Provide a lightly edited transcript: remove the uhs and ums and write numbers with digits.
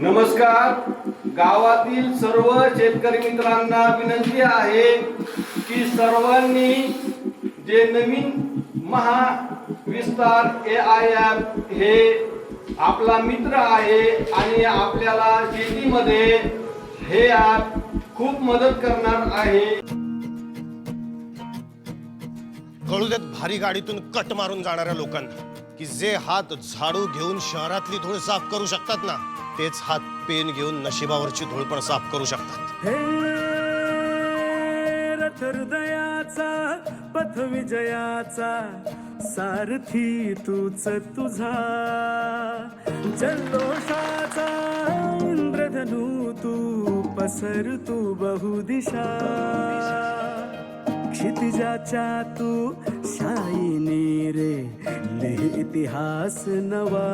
नमस्कार. गावातील सर्व शेतकरी मित्रांना विनंती आहे की सर्वांनी जे नवीन महाविस्तार AI ॲप हे आपला मित्र आहे आणि आपल्याला शेतीमध्ये हे ॲप खूप मदत करणार आहे. कळू देत भारी गाडीतून कट मारून जाणाऱ्या लोकांना की जे हात झाडू घेऊन शहरातली धूळ साफ करू शकतात ना, तेच हात पेन घेऊन नशिबावरची धूळ पण साफ करू शकतात. हृदयाचा पथ विजयाचा सारथी तूच तुझा, जल्लोषाचा इंद्रधनू तू पसर तू बहुदिशा, क्षितिजाच्या तू शाईनी रे लिह इतिहास नवा.